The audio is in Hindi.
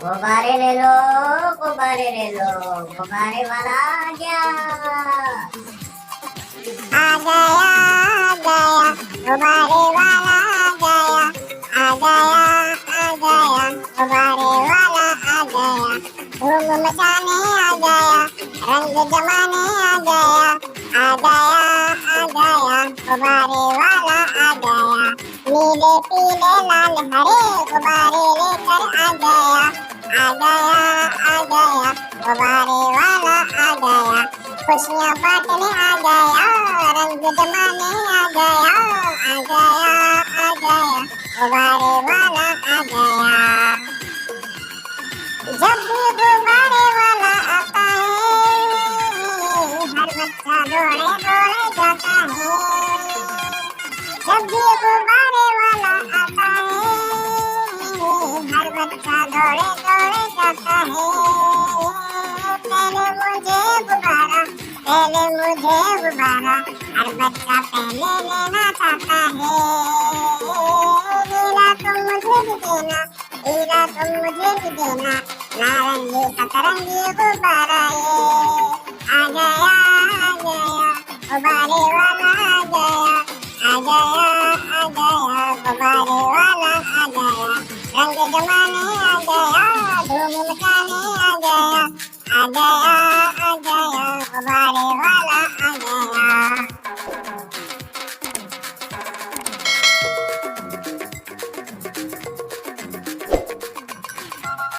गुब्बारे ले लो, गुब्बारे ले लो, गुब्बारे वाला आ गया। आ गया आ गया गुब्बारे वाला आ गया, आ गया गुब्बारे वाला आ गया, धूम मचाने आ गया, रंग जमाने आ गया, आ गया गुब्बारे वाला आ गया, नीले पीले लाल हरे गुब्बारे लेकर आ गया, आ गया गुब्बारे वाला आ गया, खुशियाँ बांटने आ गया, रंग जमाने आ गया, आ गया गुब्बारे वाला आ गया। जब भी गुब्बारे वाला आता है, हर बच्चा दौड़े दौड़े जाता है। जब भी गुब्बारे वाला आता है, हर बच्चा दौड़े दौड़े जाता है। पहले मुझे गुब्बारा, पहले मुझे गुब्बारा, हर बच्चा पहले लेना चाहता है। नीला तुम मुझे भी देना, नीला तुम मुझे भी देना, नारंगी सतरंगी गुब्बारा ये आ गया गुब्बारे वाला आ गया, आ गया गुब्बारे वाला आ गया, रंग जमाने आ गया, धूम मचाने आ गया, आ गया गुब्बारे वाला आ गया।